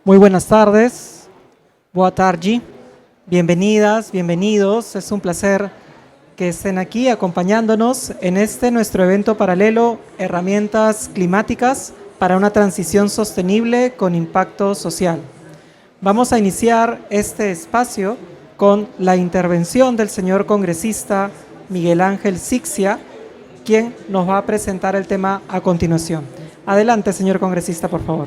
Muy buenas tardes, boa tarde, bienvenidas, bienvenidos. Es un placer que estén aquí acompañándonos en nuestro evento paralelo, Herramientas Climáticas para una transición sostenible con impacto social. Vamos a iniciar este espacio con la intervención del señor congresista Miguel Ángel Sixia, quien nos va a presentar el tema a continuación. Adelante, señor congresista, por favor.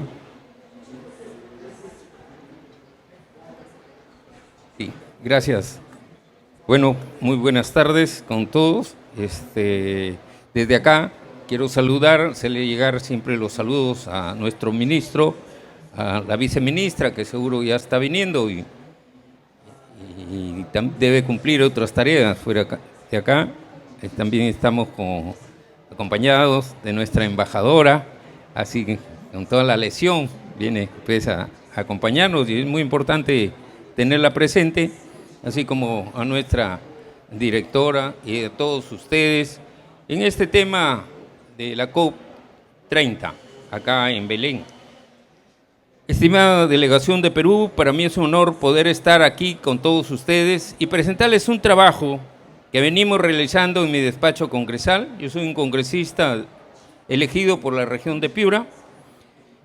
Sí, gracias. Bueno, muy buenas tardes con todos. Desde acá quiero saludar, hacerle llegar siempre los saludos a nuestro ministro, a la viceministra, que seguro ya está viniendo y debe cumplir otras tareas fuera de acá. También estamos acompañados de nuestra embajadora, así que con toda la lesión viene pues a acompañarnos y es muy importante tenerla presente, así como a nuestra directora y a todos ustedes en este tema de la COP30 acá en Belén. Estimada delegación de Perú, para mí es un honor poder estar aquí con todos ustedes y presentarles un trabajo que venimos realizando en mi despacho congresal. Yo soy un congresista elegido por la región de Piura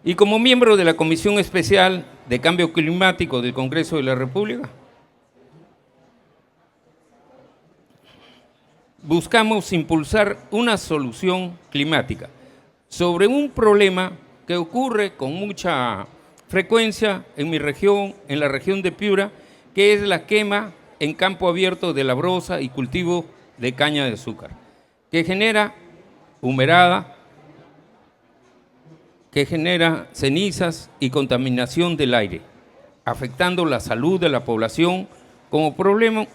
y como miembro de la Comisión Especial de Cambio Climático del Congreso de la República, buscamos impulsar una solución climática sobre un problema que ocurre con mucha frecuencia en mi región, en la región de Piura, que es la quema en campo abierto de labrosa y cultivo de caña de azúcar, que genera humarada, que genera cenizas y contaminación del aire, afectando la salud de la población como problemas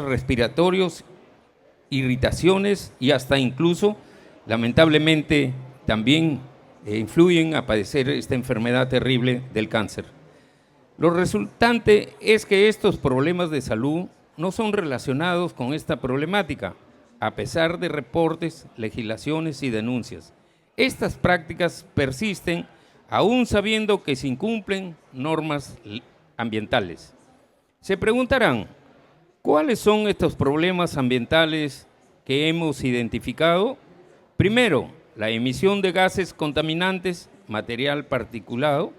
respiratorios, irritaciones y hasta incluso, lamentablemente, también influyen a padecer esta enfermedad terrible del cáncer. Lo resultante es que estos problemas de salud no son relacionados con esta problemática, a pesar de reportes, legislaciones y denuncias. Estas prácticas persisten aún sabiendo que se incumplen normas ambientales. Se preguntarán, ¿cuáles son estos problemas ambientales que hemos identificado? Primero, la emisión de gases contaminantes, material particulado,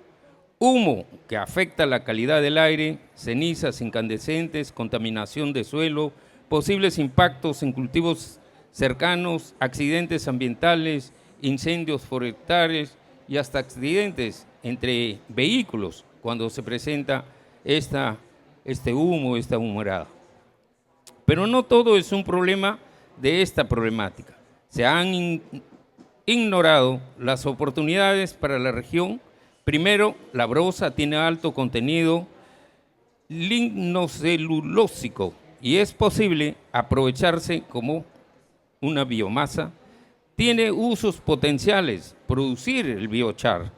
humo que afecta la calidad del aire, cenizas incandescentes, contaminación de suelo, posibles impactos en cultivos cercanos, accidentes ambientales, incendios forestales y hasta accidentes entre vehículos cuando se presenta este humo, esta humarada. Pero no todo es un problema de esta problemática. Se han ignorado las oportunidades para la región. Primero, la labrosa tiene alto contenido lignocelulósico y es posible aprovecharse como una biomasa. Tiene usos potenciales, producir el biochar,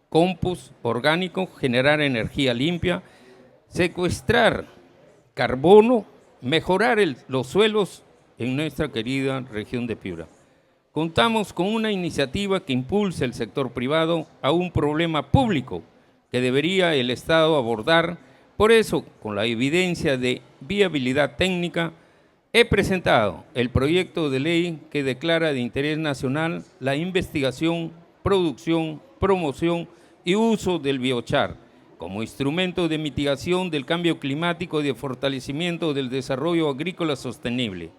compost orgánico, generar energía limpia, secuestrar carbono, mejorar los suelos en nuestra querida región de Piura. Contamos con una iniciativa que impulsa el sector privado a un problema público que debería el Estado abordar. Por eso, con la evidencia de viabilidad técnica, he presentado el proyecto de ley que declara de interés nacional la investigación, producción, promoción y uso del biochar como instrumento de mitigación del cambio climático y de fortalecimiento del desarrollo agrícola sostenible,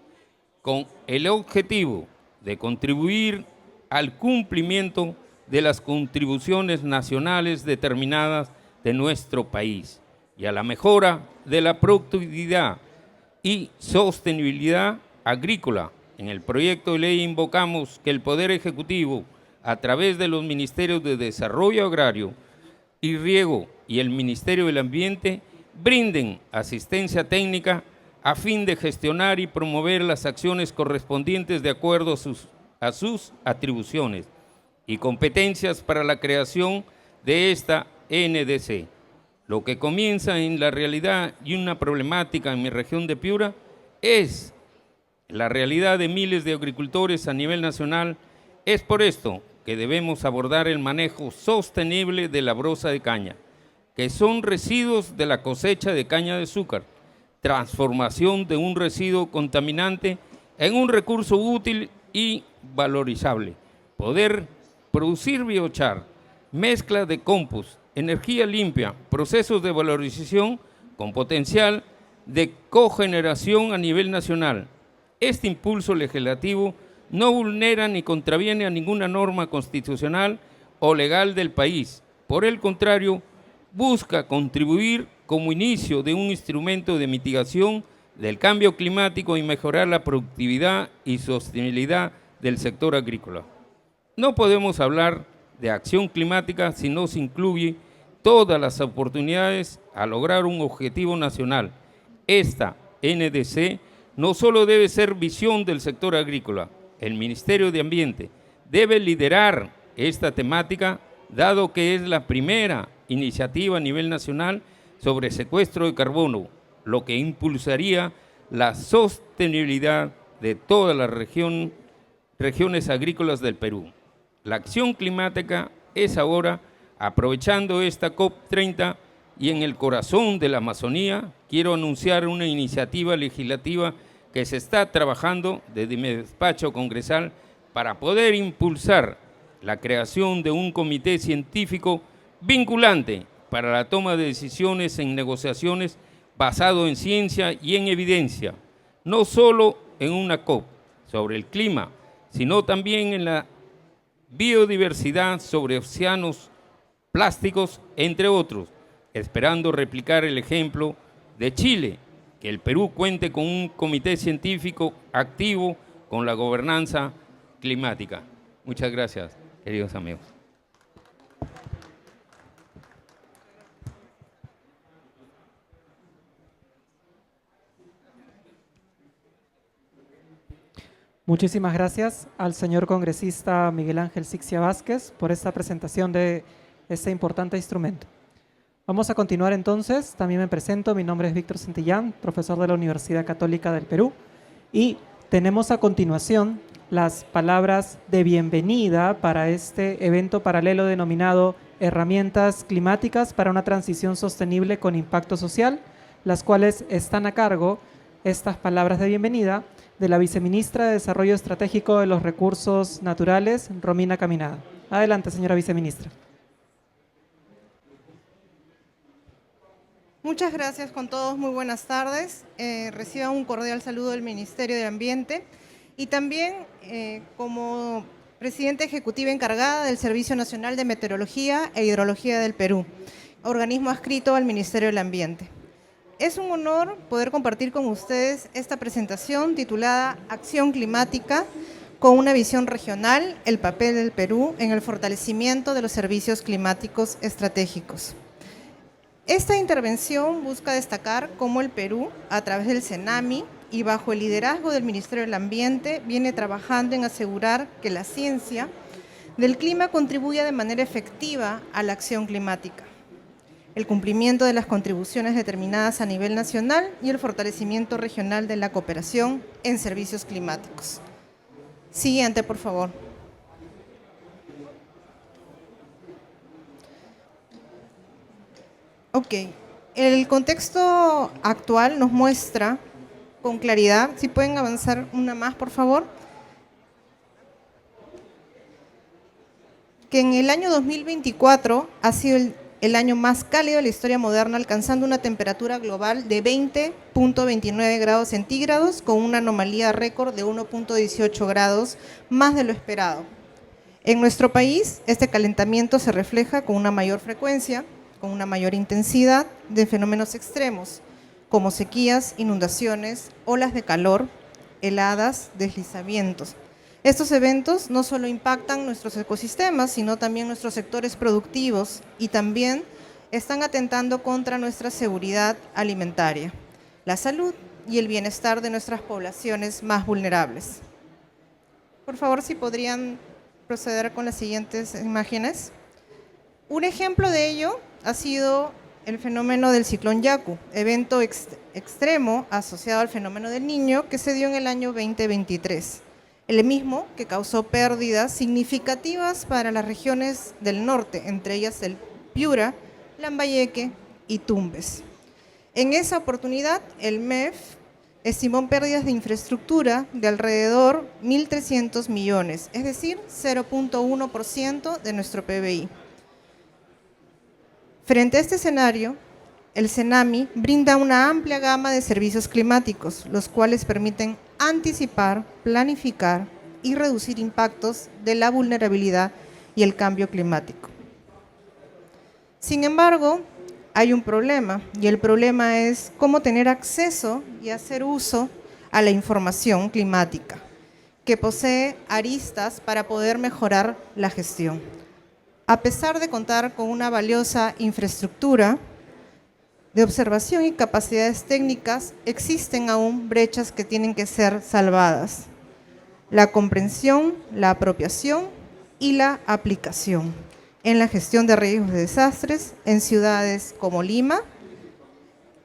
con el objetivo de contribuir al cumplimiento de las contribuciones nacionales determinadas de nuestro país y a la mejora de la productividad y sostenibilidad agrícola. En el proyecto de ley invocamos que el Poder Ejecutivo, a través de los Ministerios de Desarrollo Agrario y Riego y el Ministerio del Ambiente, brinden asistencia técnica a fin de gestionar y promover las acciones correspondientes de acuerdo a sus atribuciones y competencias para la creación de esta NDC. Lo que comienza en la realidad y una problemática en mi región de Piura es la realidad de miles de agricultores a nivel nacional. Es por esto que debemos abordar el manejo sostenible de la broza de caña, que son residuos de la cosecha de caña de azúcar, transformación de un residuo contaminante en un recurso útil y valorizable, poder producir biochar, mezcla de compost, energía limpia, procesos de valorización con potencial de cogeneración a nivel nacional. Este impulso legislativo no vulnera ni contraviene a ninguna norma constitucional o legal del país. Por el contrario, busca contribuir como inicio de un instrumento de mitigación del cambio climático y mejorar la productividad y sostenibilidad del sector agrícola. No podemos hablar de acción climática si no se incluye todas las oportunidades a lograr un objetivo nacional. Esta NDC no solo debe ser visión del sector agrícola, el Ministerio de Ambiente debe liderar esta temática, dado que es la primera iniciativa a nivel nacional sobre secuestro de carbono, lo que impulsaría la sostenibilidad de todas las regiones agrícolas del Perú. La acción climática es ahora, aprovechando esta COP30 y en el corazón de la Amazonía, quiero anunciar una iniciativa legislativa que se está trabajando desde mi despacho congresal para poder impulsar la creación de un comité científico vinculante para la toma de decisiones en negociaciones basado en ciencia y en evidencia, no solo en una COP sobre el clima, sino también en la biodiversidad, sobre océanos, plásticos, entre otros, esperando replicar el ejemplo de Chile, que el Perú cuente con un comité científico activo con la gobernanza climática. Muchas gracias, queridos amigos. Muchísimas gracias al señor congresista Miguel Ángel Sixia Vázquez por esta presentación de este importante instrumento. Vamos a continuar entonces. También me presento, mi nombre es Víctor Santillán, profesor de la Universidad Católica del Perú, y tenemos a continuación las palabras de bienvenida para este evento paralelo denominado Herramientas Climáticas para una Transición Sostenible con Impacto Social, las cuales están a cargo, estas palabras de bienvenida, de la Viceministra de Desarrollo Estratégico de los Recursos Naturales, Romina Caminada. Adelante, señora Viceministra. Muchas gracias con todos, muy buenas tardes. Reciban un cordial saludo del Ministerio de Ambiente y también como Presidenta Ejecutiva encargada del Servicio Nacional de Meteorología e Hidrología del Perú, organismo adscrito al Ministerio del Ambiente. Es un honor poder compartir con ustedes esta presentación titulada Acción Climática con una visión regional, el papel del Perú en el fortalecimiento de los servicios climáticos estratégicos. Esta intervención busca destacar cómo el Perú, a través del CENAMI y bajo el liderazgo del Ministerio del Ambiente, viene trabajando en asegurar que la ciencia del clima contribuya de manera efectiva a la acción climática, el cumplimiento de las contribuciones determinadas a nivel nacional y el fortalecimiento regional de la cooperación en servicios climáticos. Siguiente, por favor. Ok, el contexto actual nos muestra con claridad, si pueden avanzar una más, por favor, que en el año 2024 ha sido el año más cálido de la historia moderna, alcanzando una temperatura global de 20.29 grados centígrados, con una anomalía récord de 1.18 grados, más de lo esperado. En nuestro país, este calentamiento se refleja con una mayor frecuencia, con una mayor intensidad de fenómenos extremos, como sequías, inundaciones, olas de calor, heladas, deslizamientos. Estos eventos no solo impactan nuestros ecosistemas, sino también nuestros sectores productivos y también están atentando contra nuestra seguridad alimentaria, la salud y el bienestar de nuestras poblaciones más vulnerables. Por favor, si podrían proceder con las siguientes imágenes. Un ejemplo de ello ha sido el fenómeno del ciclón Yaku, evento extremo asociado al fenómeno del Niño que se dio en el año 2023. el mismo que causó pérdidas significativas para las regiones del norte, entre ellas el Piura, Lambayeque y Tumbes. En esa oportunidad, el MEF estimó pérdidas de infraestructura de alrededor 1.300 millones, es decir, 0.1% de nuestro PBI. Frente a este escenario, el CENAMI brinda una amplia gama de servicios climáticos, los cuales permiten anticipar, planificar y reducir impactos de la vulnerabilidad y el cambio climático. Sin embargo, hay un problema, y el problema es cómo tener acceso y hacer uso a la información climática, que posee aristas para poder mejorar la gestión. A pesar de contar con una valiosa infraestructura de observación y capacidades técnicas, existen aún brechas que tienen que ser salvadas: la comprensión, la apropiación y la aplicación en la gestión de riesgos de desastres en ciudades como Lima,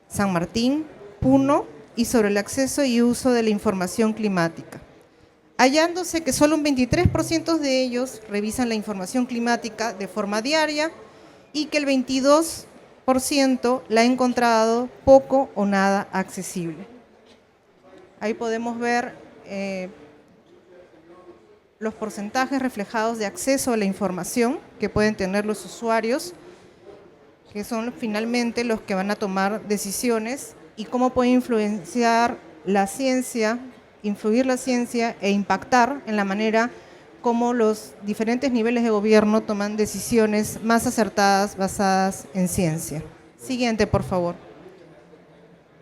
San Martín, Puno, y sobre el acceso y uso de la información climática, hallándose que solo un 23% de ellos revisan la información climática de forma diaria y que el 22% la ha encontrado poco o nada accesible. Ahí podemos ver los porcentajes reflejados de acceso a la información que pueden tener los usuarios, que son finalmente los que van a tomar decisiones, y cómo puede influir la ciencia e impactar en la manera como los diferentes niveles de gobierno toman decisiones más acertadas basadas en ciencia. Siguiente, por favor.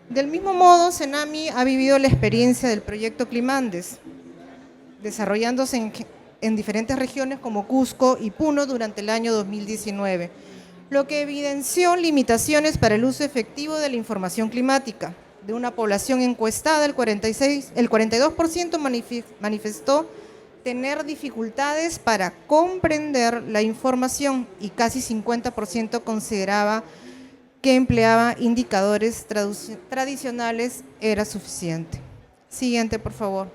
Del mismo modo, CENAMI ha vivido la experiencia del proyecto Climandes, desarrollándose en diferentes regiones como Cusco y Puno durante el año 2019, lo que evidenció limitaciones para el uso efectivo de la información climática. De una población encuestada, el 42% manifestó tener dificultades para comprender la información y casi 50% consideraba que empleaba indicadores tradicionales era suficiente. Siguiente, por favor.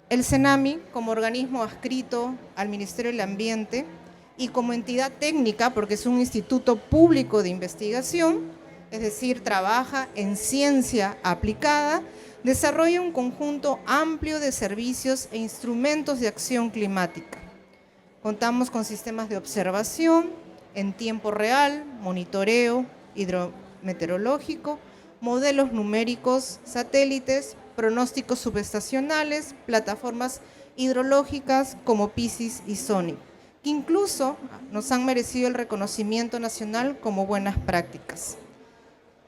El CENAMI, como organismo adscrito al Ministerio del Ambiente y como entidad técnica, porque es un instituto público de investigación, es decir, trabaja en ciencia aplicada, desarrolla un conjunto amplio de servicios e instrumentos de acción climática. Contamos con sistemas de observación en tiempo real, monitoreo hidrometeorológico, modelos numéricos, satélites, pronósticos subestacionales, plataformas hidrológicas como PISIS y SONIC, que incluso nos han merecido el reconocimiento nacional como buenas prácticas.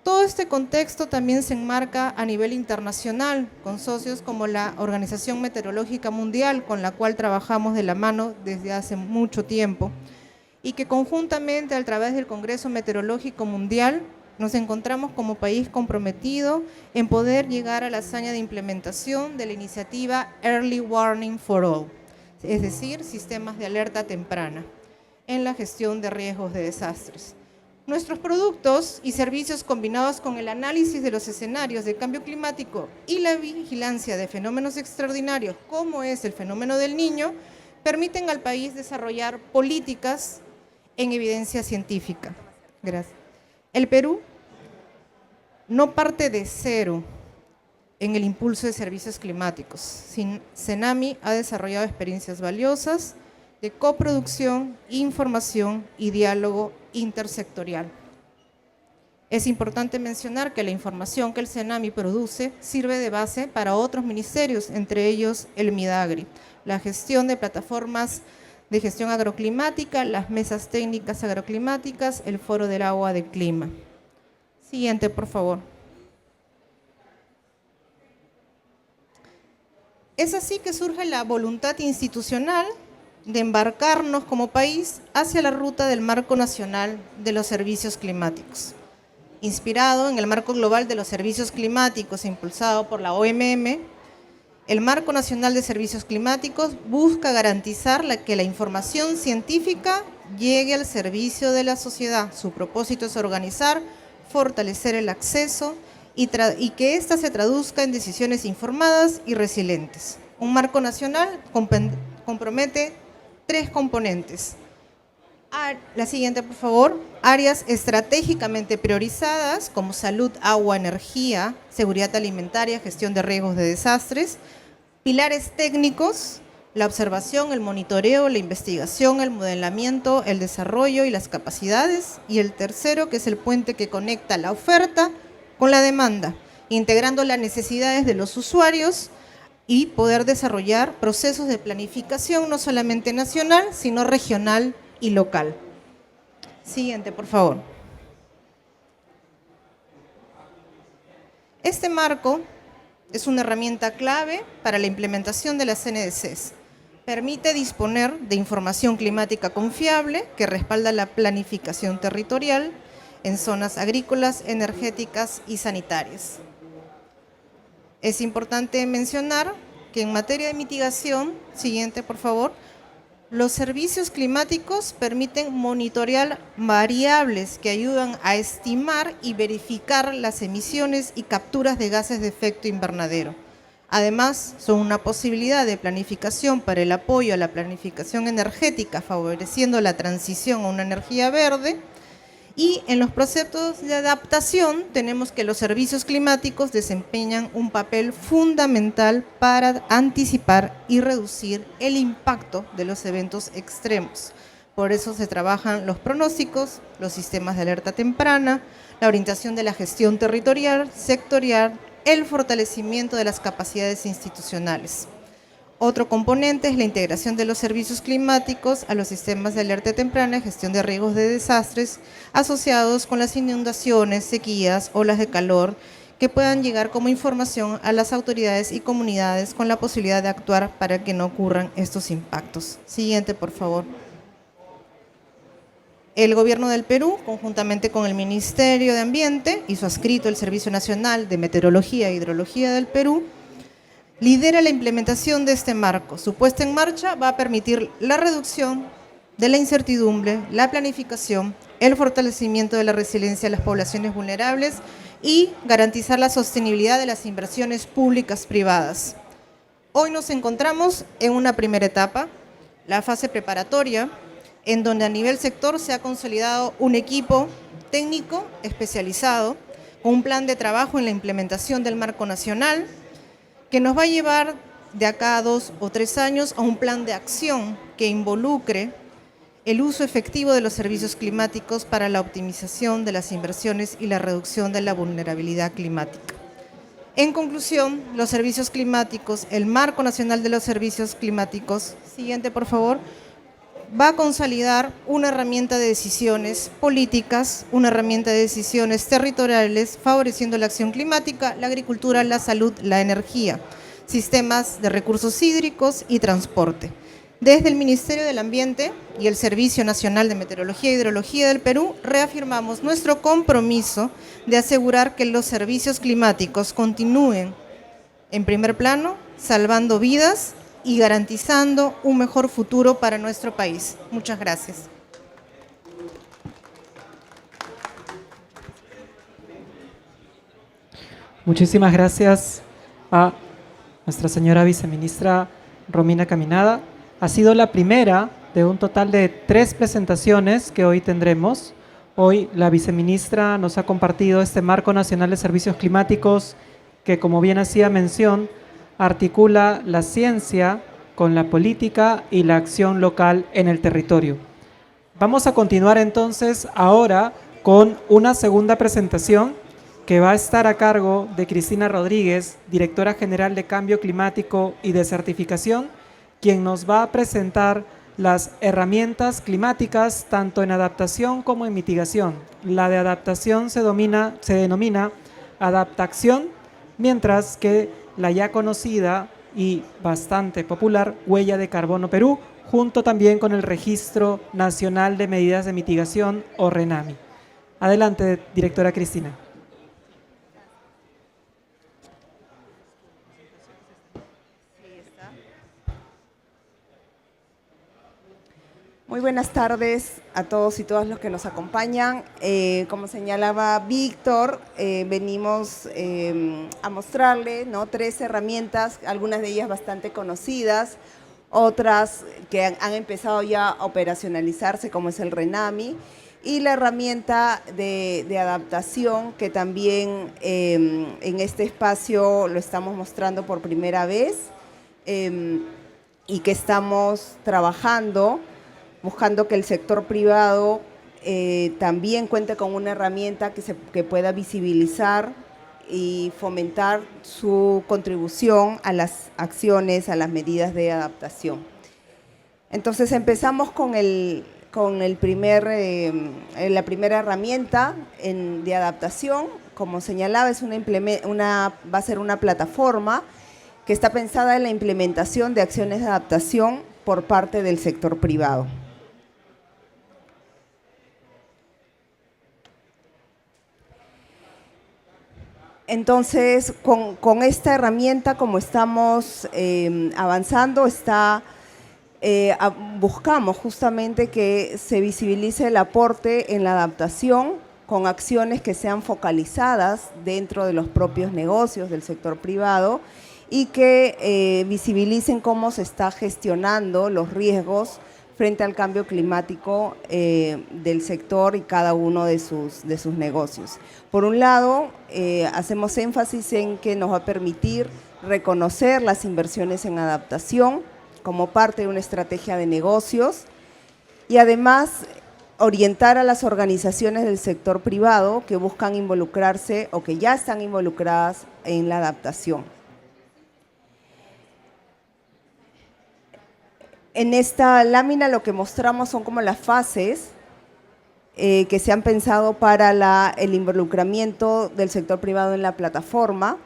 Todo este contexto también se enmarca a nivel internacional, con socios como la Organización Meteorológica Mundial, con la cual trabajamos de la mano desde hace mucho tiempo, y que conjuntamente a través del Congreso Meteorológico Mundial nos encontramos como país comprometido en poder llegar a la hazaña de implementación de la iniciativa Early Warning for All, es decir, sistemas de alerta temprana en la gestión de riesgos de desastres. Nuestros productos y servicios, combinados con el análisis de los escenarios de cambio climático y la vigilancia de fenómenos extraordinarios, como es el fenómeno del Niño, permiten al país desarrollar políticas en evidencia científica. Gracias. El Perú no parte de cero en el impulso de servicios climáticos. CENAMI ha desarrollado experiencias valiosas de coproducción, información y diálogo intersectorial. Es importante mencionar que la información que el CENAMI produce sirve de base para otros ministerios, entre ellos el MIDAGRI, la gestión de plataformas de gestión agroclimática, las mesas técnicas agroclimáticas, el Foro del Agua del Clima. Siguiente, por favor. Es así que surge la voluntad institucional de embarcarnos como país hacia la ruta del Marco Nacional de los Servicios Climáticos. Inspirado en el Marco Global de los Servicios Climáticos e impulsado por la OMM, el Marco Nacional de Servicios Climáticos busca garantizar que la información científica llegue al servicio de la sociedad. Su propósito es organizar, fortalecer el acceso y que ésta se traduzca en decisiones informadas y resilientes. Un marco nacional compromete 3 componentes. La siguiente, por favor. Áreas estratégicamente priorizadas como salud, agua, energía, seguridad alimentaria, gestión de riesgos de desastres. Pilares técnicos, la observación, el monitoreo, la investigación, el modelamiento, el desarrollo y las capacidades. Y el tercero, que es el puente que conecta la oferta con la demanda, integrando las necesidades de los usuarios y poder desarrollar procesos de planificación no solamente nacional, sino regional y local. Siguiente, por favor. Este marco es una herramienta clave para la implementación de las CNDCs. Permite disponer de información climática confiable que respalda la planificación territorial en zonas agrícolas, energéticas y sanitarias. Es importante mencionar que en materia de mitigación, siguiente por favor, los servicios climáticos permiten monitorear variables que ayudan a estimar y verificar las emisiones y capturas de gases de efecto invernadero. Además, son una posibilidad de planificación para el apoyo a la planificación energética, favoreciendo la transición a una energía verde. Y en los procesos de adaptación tenemos que los servicios climáticos desempeñan un papel fundamental para anticipar y reducir el impacto de los eventos extremos. Por eso se trabajan los pronósticos, los sistemas de alerta temprana, la orientación de la gestión territorial, sectorial, el fortalecimiento de las capacidades institucionales. Otro componente es la integración de los servicios climáticos a los sistemas de alerta temprana y gestión de riesgos de desastres asociados con las inundaciones, sequías, olas de calor, que puedan llegar como información a las autoridades y comunidades con la posibilidad de actuar para que no ocurran estos impactos. Siguiente, por favor. El Gobierno del Perú, conjuntamente con el Ministerio de Ambiente y su adscrito el Servicio Nacional de Meteorología e Hidrología del Perú, lidera la implementación de este marco. Su puesta en marcha va a permitir la reducción de la incertidumbre, la planificación, el fortalecimiento de la resiliencia de las poblaciones vulnerables y garantizar la sostenibilidad de las inversiones públicas privadas. Hoy nos encontramos en una primera etapa, la fase preparatoria, en donde a nivel sector se ha consolidado un equipo técnico especializado con un plan de trabajo en la implementación del marco nacional, que nos va a llevar de acá a 2 o 3 años a un plan de acción que involucre el uso efectivo de los servicios climáticos para la optimización de las inversiones y la reducción de la vulnerabilidad climática. En conclusión, los servicios climáticos, el Marco Nacional de los Servicios Climáticos, siguiente por favor, va a consolidar una herramienta de decisiones políticas, una herramienta de decisiones territoriales, favoreciendo la acción climática, la agricultura, la salud, la energía, sistemas de recursos hídricos y transporte. Desde el Ministerio del Ambiente y el Servicio Nacional de Meteorología e Hidrología del Perú, reafirmamos nuestro compromiso de asegurar que los servicios climáticos continúen en primer plano, salvando vidas y garantizando un mejor futuro para nuestro país. Muchas gracias. Muchísimas gracias a nuestra señora viceministra Romina Caminada. Ha sido la primera de un total de 3 presentaciones que hoy tendremos. Hoy la viceministra nos ha compartido este Marco Nacional de Servicios Climáticos que, como bien hacía mención, articula la ciencia con la política y la acción local en el territorio. Vamos a continuar entonces ahora con una segunda presentación que va a estar a cargo de Cristina Rodríguez, directora general de Cambio Climático y de Certificación, quien nos va a presentar las herramientas climáticas tanto en adaptación como en mitigación. La de adaptación se denomina adaptación, mientras que la ya conocida y bastante popular Huella de Carbono Perú, junto también con el Registro Nacional de Medidas de Mitigación o RENAMI. Adelante, directora Cristina. Muy buenas tardes a todos y todas los que nos acompañan. Como señalaba Víctor, venimos a mostrarle, ¿no?, 3 herramientas, algunas de ellas bastante conocidas, otras que han empezado ya a operacionalizarse, como es el RENAMI, y la herramienta de adaptación, que también en este espacio lo estamos mostrando por primera vez y que estamos trabajando, buscando que el sector privado también cuente con una herramienta que pueda visibilizar y fomentar su contribución a las acciones, a las medidas de adaptación. Entonces empezamos con la primera herramienta de adaptación. Como señalaba, va a ser una plataforma que está pensada en la implementación de acciones de adaptación por parte del sector privado. Entonces, con esta herramienta, como estamos avanzando, buscamos justamente que se visibilice el aporte en la adaptación con acciones que sean focalizadas dentro de los propios negocios del sector privado y que visibilicen cómo se está gestionando los riesgos frente al cambio climático del sector y cada uno de sus negocios. Por un lado, hacemos énfasis en que nos va a permitir reconocer las inversiones en adaptación como parte de una estrategia de negocios y además orientar a las organizaciones del sector privado que buscan involucrarse o que ya están involucradas en la adaptación. En esta lámina lo que mostramos son como las fases que se han pensado para el involucramiento del sector privado en la plataforma,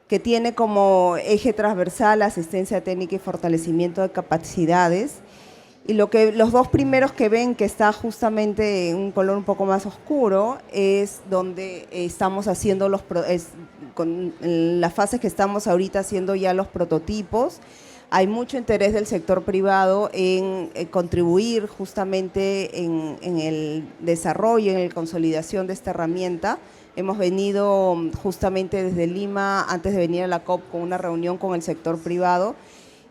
que tiene como eje transversal asistencia técnica y fortalecimiento de capacidades. Y los 2 primeros que ven, que está justamente en un color un poco más oscuro, es donde estamos haciendo con las fases que estamos ahorita haciendo ya los prototipos. Hay mucho interés del sector privado en contribuir justamente en el desarrollo, en la consolidación de esta herramienta. Hemos venido justamente desde Lima, antes de venir a la COP, con una reunión con el sector privado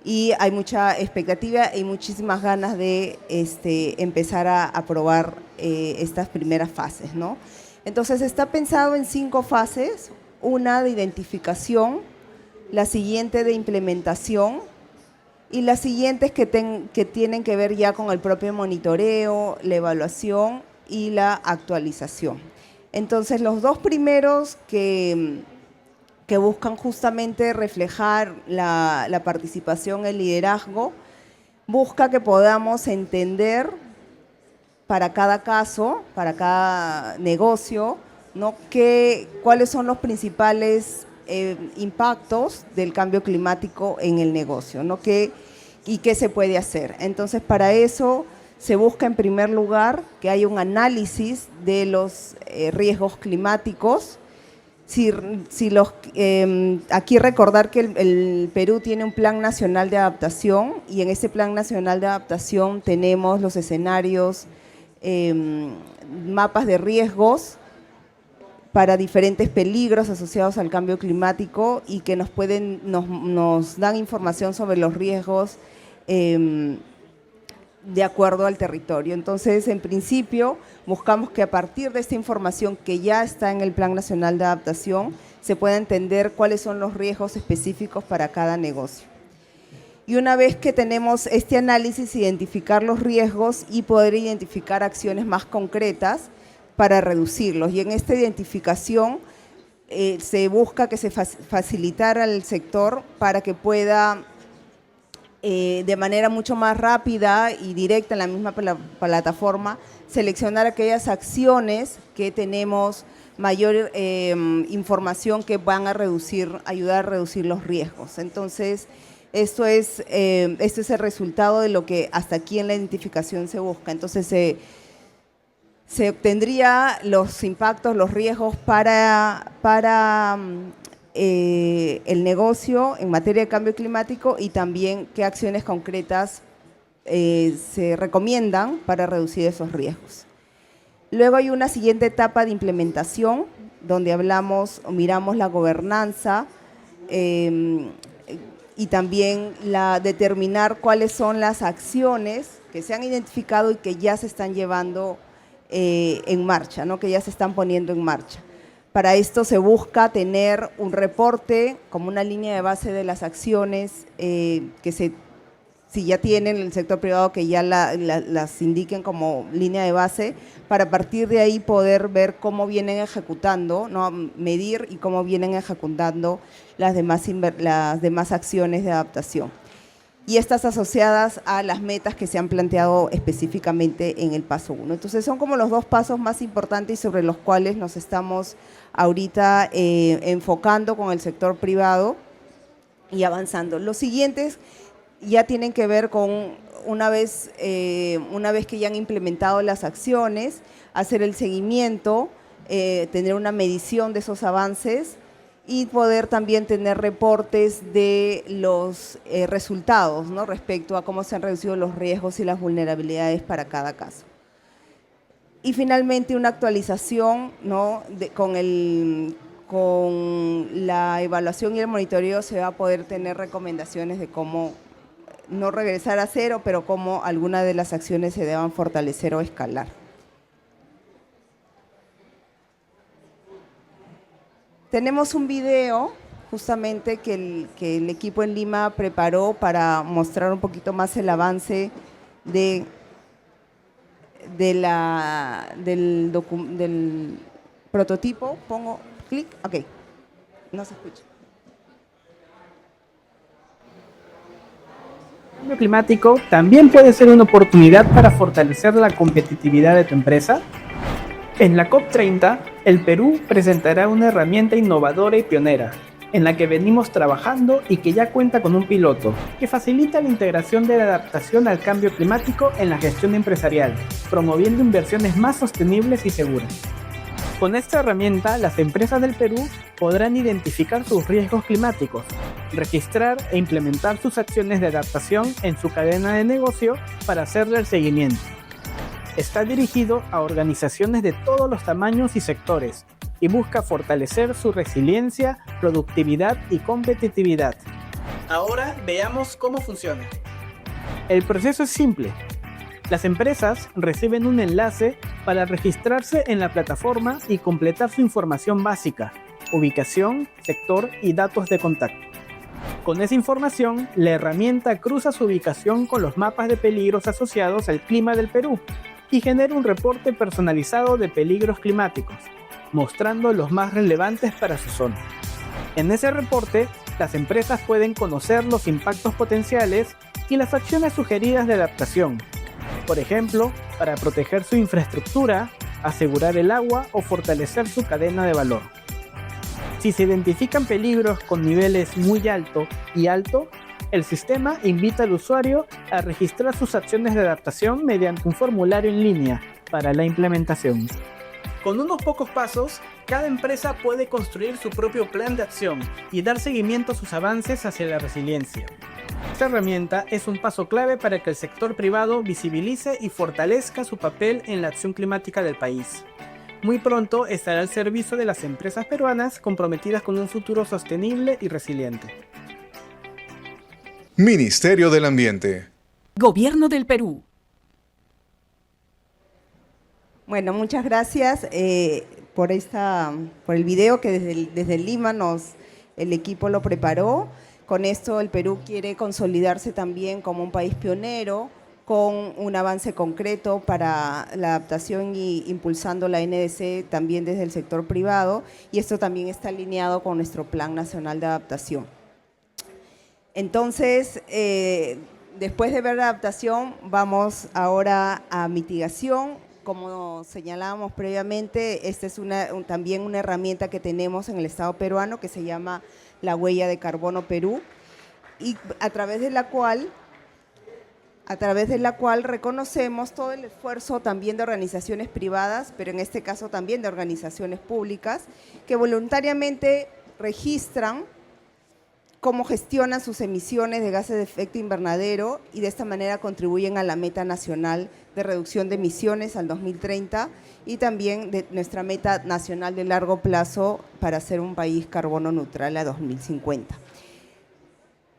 y hay mucha expectativa y muchísimas ganas de empezar a probar estas primeras fases, ¿no? Entonces está pensado en 5 fases, una de identificación, la siguiente de implementación, y las siguientes que tienen que ver ya con el propio monitoreo, la evaluación y la actualización. Entonces, los 2 primeros que buscan justamente reflejar la participación, el liderazgo, busca que podamos entender para cada caso, para cada negocio, ¿no?, cuáles son los principales impactos del cambio climático en el negocio, ¿no?, y qué se puede hacer. Entonces, para eso se busca en primer lugar que haya un análisis de los riesgos climáticos. Aquí recordar que el Perú tiene un Plan Nacional de Adaptación y en ese Plan Nacional de Adaptación tenemos los escenarios, mapas de riesgos para diferentes peligros asociados al cambio climático y que nos dan información sobre los riesgos de acuerdo al territorio. Entonces, en principio, buscamos que a partir de esta información que ya está en el Plan Nacional de Adaptación, se pueda entender cuáles son los riesgos específicos para cada negocio. Y una vez que tenemos este análisis, identificar los riesgos y poder identificar acciones más concretas para reducirlos. Y en esta identificación se busca que se facilitara al sector para que pueda de manera mucho más rápida y directa en la misma plataforma seleccionar aquellas acciones que tenemos mayor información que van a ayudar a reducir los riesgos. Entonces, esto es el resultado de lo que hasta aquí en la identificación se busca. Entonces, se obtendría los impactos, los riesgos para el negocio en materia de cambio climático y también qué acciones concretas se recomiendan para reducir esos riesgos. Luego hay una siguiente etapa de implementación, donde miramos la gobernanza y también determinar cuáles son las acciones que se han identificado y que ya se están llevando en marcha, ¿no? Que ya se están poniendo en marcha. Para esto se busca tener un reporte como una línea de base de las acciones si ya tienen el sector privado, que ya las indiquen como línea de base, para a partir de ahí poder ver cómo vienen ejecutando, ¿no? Medir y cómo vienen ejecutando las demás acciones de adaptación. Y estas asociadas a las metas que se han planteado específicamente en el paso 1. Entonces son como los dos pasos más importantes y sobre los cuales nos estamos ahorita enfocando con el sector privado y avanzando. Los siguientes ya tienen que ver con una vez que ya han implementado las acciones, hacer el seguimiento, tener una medición de esos avances y poder también tener reportes de los resultados, ¿no? Respecto a cómo se han reducido los riesgos y las vulnerabilidades para cada caso. Y finalmente una actualización, ¿no? Con la evaluación y el monitoreo se va a poder tener recomendaciones de cómo no regresar a cero, pero cómo algunas de las acciones se deban fortalecer o escalar. Tenemos un video justamente que el equipo en Lima preparó para mostrar un poquito más el avance del prototipo. Pongo clic, ok, no se escucha. El cambio climático también puede ser una oportunidad para fortalecer la competitividad de tu empresa. En la COP30, el Perú presentará una herramienta innovadora y pionera, en la que venimos trabajando y que ya cuenta con un piloto, que facilita la integración de la adaptación al cambio climático en la gestión empresarial, promoviendo inversiones más sostenibles y seguras. Con esta herramienta, las empresas del Perú podrán identificar sus riesgos climáticos, registrar e implementar sus acciones de adaptación en su cadena de negocio para hacerle el seguimiento. Está dirigido a organizaciones de todos los tamaños y sectores y busca fortalecer su resiliencia, productividad y competitividad. Ahora veamos cómo funciona. El proceso es simple. Las empresas reciben un enlace para registrarse en la plataforma y completar su información básica, ubicación, sector y datos de contacto. Con esa información, la herramienta cruza su ubicación con los mapas de peligros asociados al clima del Perú y genera un reporte personalizado de peligros climáticos, mostrando los más relevantes para su zona. En ese reporte, las empresas pueden conocer los impactos potenciales y las acciones sugeridas de adaptación. Por ejemplo, para proteger su infraestructura, asegurar el agua o fortalecer su cadena de valor. Si se identifican peligros con niveles muy alto y alto, el sistema invita al usuario a registrar sus acciones de adaptación mediante un formulario en línea para la implementación. Con unos pocos pasos, cada empresa puede construir su propio plan de acción y dar seguimiento a sus avances hacia la resiliencia. Esta herramienta es un paso clave para que el sector privado visibilice y fortalezca su papel en la acción climática del país. Muy pronto estará al servicio de las empresas peruanas comprometidas con un futuro sostenible y resiliente. Ministerio del Ambiente. Gobierno del Perú. Bueno, muchas gracias por el video que desde Lima el equipo lo preparó. Con esto el Perú quiere consolidarse también como un país pionero, con un avance concreto para la adaptación y impulsando la NDC también desde el sector privado, y esto también está alineado con nuestro Plan Nacional de Adaptación. Entonces, después de ver la adaptación, vamos ahora a mitigación. Como señalábamos previamente, esta es también una herramienta que tenemos en el Estado peruano que se llama la Huella de Carbono Perú, y a través de la cual reconocemos todo el esfuerzo también de organizaciones privadas, pero en este caso también de organizaciones públicas, que voluntariamente registran cómo gestionan sus emisiones de gases de efecto invernadero y de esta manera contribuyen a la meta nacional de reducción de emisiones al 2030 y también de nuestra meta nacional de largo plazo para ser un país carbono neutral a 2050.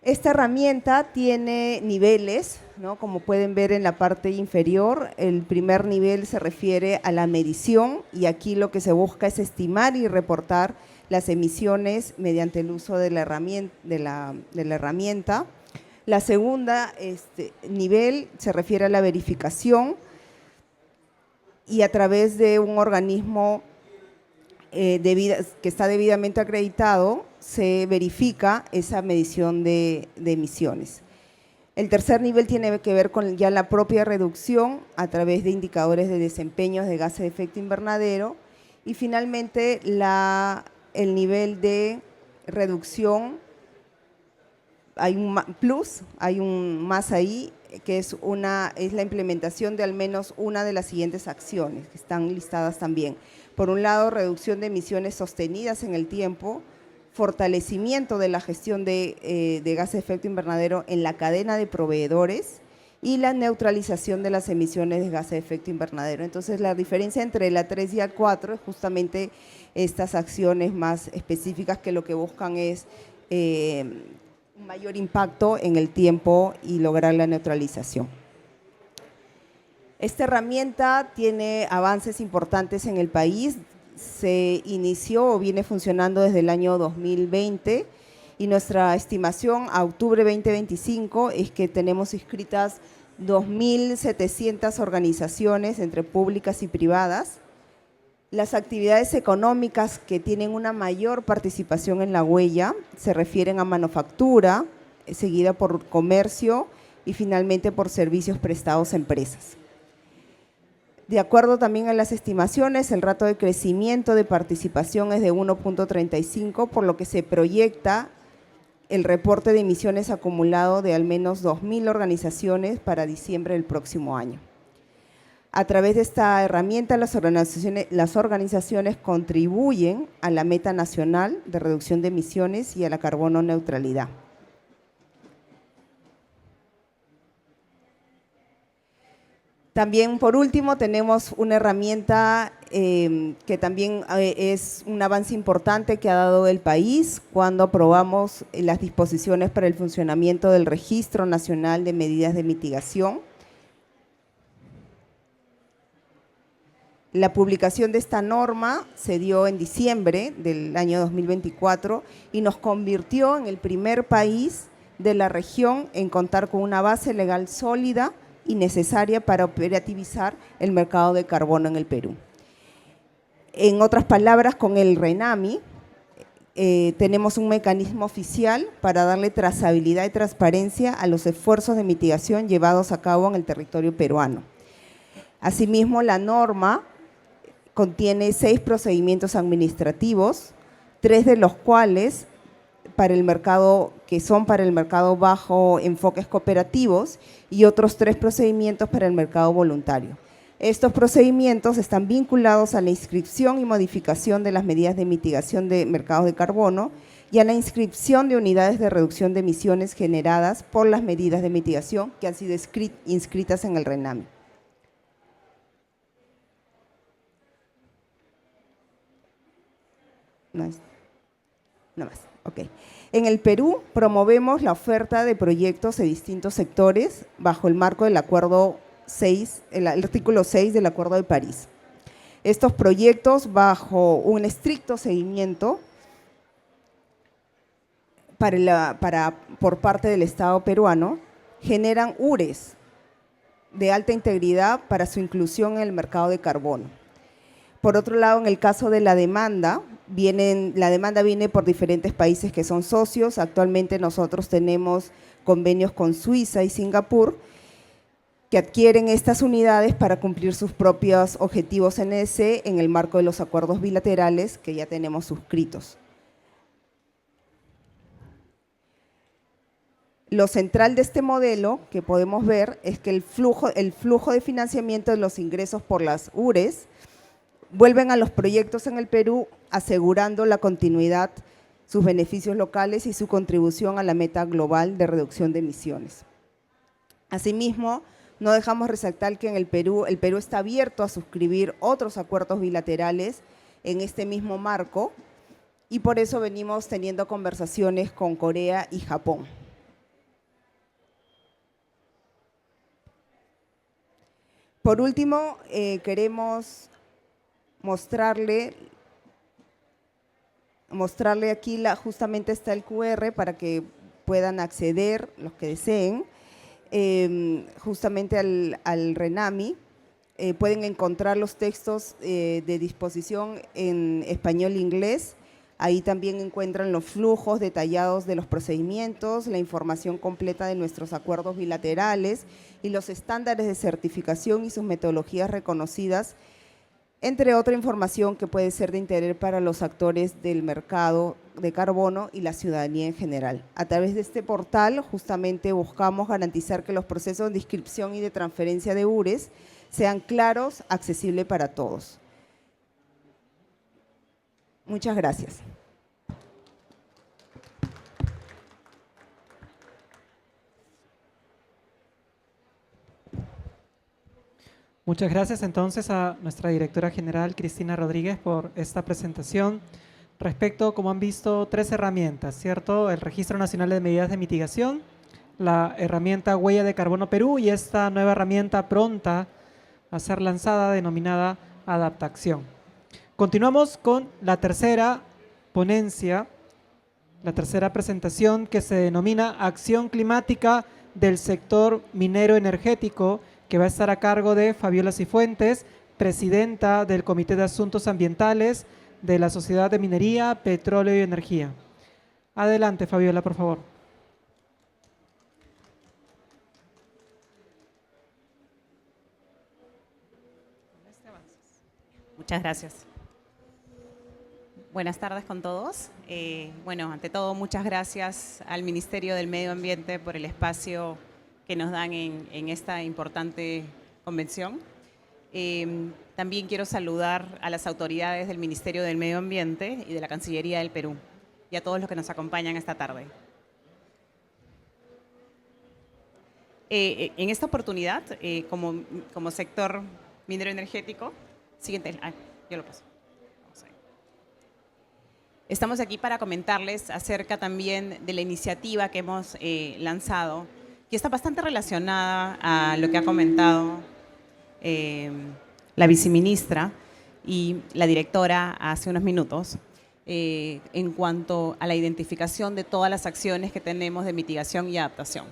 Esta herramienta tiene niveles, ¿no? Como pueden ver en la parte inferior, el primer nivel se refiere a la medición y aquí lo que se busca es estimar y reportar las emisiones mediante el uso de la herramienta. La segunda nivel se refiere a la verificación y a través de un organismo que está debidamente acreditado, se verifica esa medición de emisiones. El tercer nivel tiene que ver con ya la propia reducción a través de indicadores de desempeño de gases de efecto invernadero y finalmente el nivel de reducción, hay un plus, hay un más ahí, que es la implementación de al menos una de las siguientes acciones, que están listadas también. Por un lado, reducción de emisiones sostenidas en el tiempo, fortalecimiento de la gestión de gases de efecto invernadero en la cadena de proveedores y la neutralización de las emisiones de gases de efecto invernadero. Entonces, la diferencia entre la 3 y la 4 es justamente estas acciones más específicas que lo que buscan es un mayor impacto en el tiempo y lograr la neutralización. Esta herramienta tiene avances importantes en el país, se inició o viene funcionando desde el año 2020 y nuestra estimación a octubre 2025 es que tenemos inscritas 2.700 organizaciones entre públicas y privadas. Las actividades económicas que tienen una mayor participación en la huella se refieren a manufactura, seguida por comercio y finalmente por servicios prestados a empresas. De acuerdo también a las estimaciones, el rato de crecimiento de participación es de 1.35, por lo que se proyecta el reporte de emisiones acumulado de al menos 2.000 organizaciones para diciembre del próximo año. A través de esta herramienta, las organizaciones contribuyen a la meta nacional de reducción de emisiones y a la carbono neutralidad. También, por último, tenemos una herramienta que también es un avance importante que ha dado el país cuando aprobamos las disposiciones para el funcionamiento del Registro Nacional de Medidas de Mitigación. La publicación de esta norma se dio en diciembre del año 2024 y nos convirtió en el primer país de la región en contar con una base legal sólida y necesaria para operativizar el mercado de carbono en el Perú. En otras palabras, con el RENAMI tenemos un mecanismo oficial para darle trazabilidad y transparencia a los esfuerzos de mitigación llevados a cabo en el territorio peruano. Asimismo, la norma contiene 6 procedimientos administrativos, 3 de los cuales son para el mercado bajo enfoques cooperativos y otros 3 procedimientos para el mercado voluntario. Estos procedimientos están vinculados a la inscripción y modificación de las medidas de mitigación de mercados de carbono y a la inscripción de unidades de reducción de emisiones generadas por las medidas de mitigación que han sido inscritas en el RENAMI. No más. Okay. En el Perú promovemos la oferta de proyectos de distintos sectores bajo el marco del Acuerdo 6, el artículo 6 del Acuerdo de París. Estos proyectos, bajo un estricto seguimiento por parte del Estado peruano, generan UREs de alta integridad para su inclusión en el mercado de carbono. Por otro lado, en el caso de la demanda viene por diferentes países que son socios. Actualmente nosotros tenemos convenios con Suiza y Singapur que adquieren estas unidades para cumplir sus propios objetivos NDC en el marco de los acuerdos bilaterales que ya tenemos suscritos. Lo central de este modelo que podemos ver es que el flujo de financiamiento de los ingresos por las UREs vuelven a los proyectos en el Perú, asegurando la continuidad sus beneficios locales y su contribución a la meta global de reducción de emisiones. Asimismo, no dejamos resaltar que en el Perú está abierto a suscribir otros acuerdos bilaterales en este mismo marco y por eso venimos teniendo conversaciones con Corea y Japón. Por último, queremos mostrarle aquí, justamente está el QR para que puedan acceder los que deseen. Justamente al RENAMI, pueden encontrar los textos de disposición en español e inglés. Ahí también encuentran los flujos detallados de los procedimientos, la información completa de nuestros acuerdos bilaterales y los estándares de certificación y sus metodologías reconocidas, entre otra información que puede ser de interés para los actores del mercado de carbono y la ciudadanía en general. A través de este portal justamente buscamos garantizar que los procesos de inscripción y de transferencia de URES sean claros, accesibles para todos. Muchas gracias. Muchas gracias entonces a nuestra directora general Cristina Rodríguez por esta presentación. Respecto, como han visto, 3 herramientas, ¿cierto? El Registro Nacional de Medidas de Mitigación, la herramienta Huella de Carbono Perú y esta nueva herramienta pronta a ser lanzada denominada Adaptación. Continuamos con la tercera ponencia, la tercera presentación que se denomina Acción Climática del Sector Minero Energético, que va a estar a cargo de Fabiola Cifuentes, presidenta del Comité de Asuntos Ambientales de la Sociedad de Minería, Petróleo y Energía. Adelante, Fabiola, por favor. Muchas gracias. Buenas tardes con todos. Bueno, ante todo, muchas gracias al Ministerio del Medio Ambiente por el espacio que nos dan en esta importante convención. También quiero saludar a las autoridades del Ministerio del Medio Ambiente y de la Cancillería del Perú y a todos los que nos acompañan esta tarde. En esta oportunidad, como sector minero energético, siguiente, yo lo paso. Estamos aquí para comentarles acerca también de la iniciativa que hemos lanzado, que está bastante relacionada a lo que ha comentado la viceministra y la directora hace unos minutos, en cuanto a la identificación de todas las acciones que tenemos de mitigación y adaptación.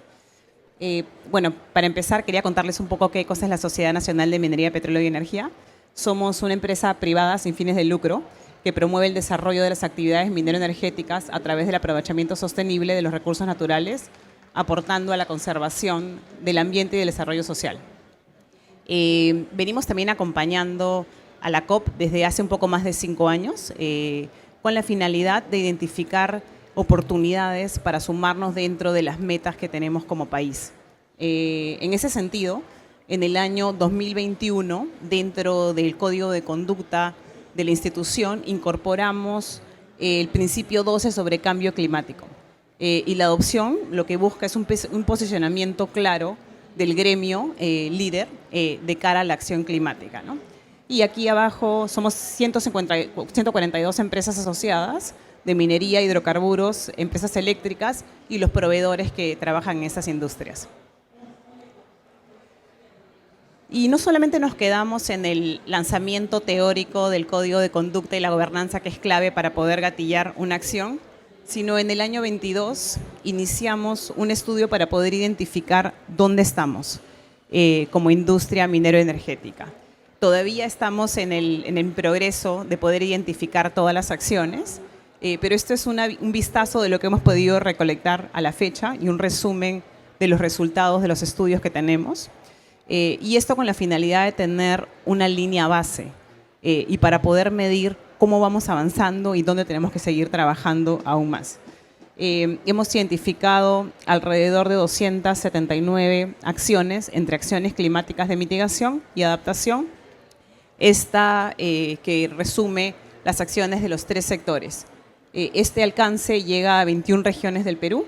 Bueno, para empezar, quería contarles un poco qué cosa es la Sociedad Nacional de Minería, Petróleo y Energía. Somos una empresa privada sin fines de lucro que promueve el desarrollo de las actividades minero-energéticas a través del aprovechamiento sostenible de los recursos naturales, aportando a la conservación del ambiente y del desarrollo social. Venimos también acompañando a la COP desde hace un poco más de 5 años, con la finalidad de identificar oportunidades para sumarnos dentro de las metas que tenemos como país. En ese sentido, en el año 2021, dentro del Código de Conducta de la institución, incorporamos el principio 12 sobre cambio climático. Y la adopción lo que busca es un posicionamiento claro del gremio líder de cara a la acción climática, ¿no? Y aquí abajo somos 142 empresas asociadas de minería, hidrocarburos, empresas eléctricas y los proveedores que trabajan en esas industrias. Y no solamente nos quedamos en el lanzamiento teórico del Código de Conducta y la gobernanza, que es clave para poder gatillar una acción, sino en el año 22 iniciamos un estudio para poder identificar dónde estamos como industria minero-energética. Todavía estamos en el progreso de poder identificar todas las acciones, pero esto es un vistazo de lo que hemos podido recolectar a la fecha y un resumen de los resultados de los estudios que tenemos. Y esto con la finalidad de tener una línea base y para poder medir cómo vamos avanzando y dónde tenemos que seguir trabajando aún más. Hemos identificado alrededor de 279 acciones, entre acciones climáticas de mitigación y adaptación, esta que resume las acciones de los 3 sectores. Este alcance llega a 21 regiones del Perú,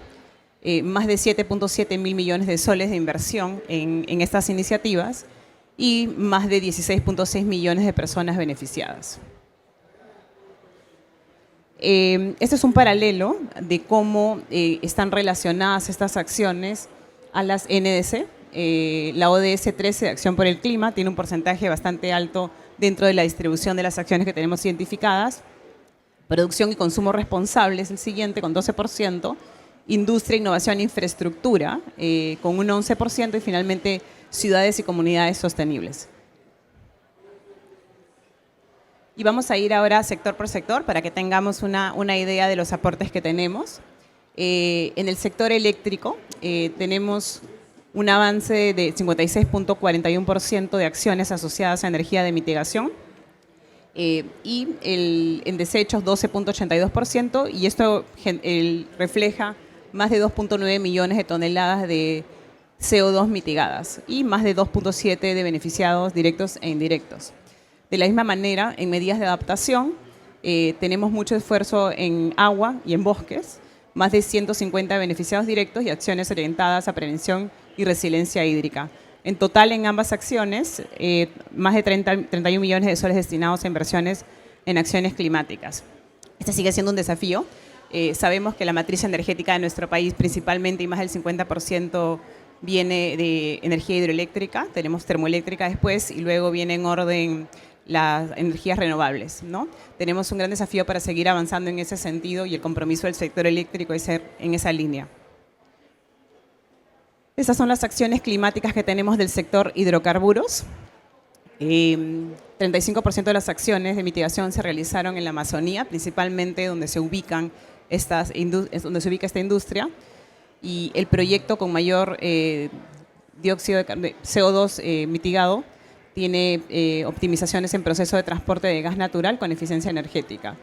más de 7.7 mil millones de soles de inversión en estas iniciativas y más de 16.6 millones de personas beneficiadas. Este es un paralelo de cómo están relacionadas estas acciones a las NDC. La ODS 13 de Acción por el Clima tiene un porcentaje bastante alto dentro de la distribución de las acciones que tenemos identificadas. Producción y consumo responsable es el siguiente, con 12%. Industria, innovación e infraestructura, con un 11%. Y finalmente, ciudades y comunidades sostenibles. Y vamos a ir ahora sector por sector para que tengamos una idea de los aportes que tenemos. En el sector eléctrico tenemos un avance de 56.41% de acciones asociadas a energía de mitigación y en desechos 12.82%, y esto refleja más de 2.9 millones de toneladas de CO2 mitigadas y más de 2.7 de beneficiados directos e indirectos. De la misma manera, en medidas de adaptación, tenemos mucho esfuerzo en agua y en bosques, más de 150 beneficiados directos y acciones orientadas a prevención y resiliencia hídrica. En total, en ambas acciones, más de 31 millones de soles destinados a inversiones en acciones climáticas. Este sigue siendo un desafío. Sabemos que la matriz energética de nuestro país, principalmente y más del 50%, viene de energía hidroeléctrica. Tenemos termoeléctrica después y luego viene en orden las energías renovables, ¿no? Tenemos un gran desafío para seguir avanzando en ese sentido y el compromiso del sector eléctrico es ser en esa línea. Estas son las acciones climáticas que tenemos del sector hidrocarburos. 35% de las acciones de mitigación se realizaron en la Amazonía, principalmente donde se ubica esta industria, y el proyecto con mayor dióxido de CO2 mitigado tiene optimizaciones en proceso de transporte de gas natural con eficiencia energética.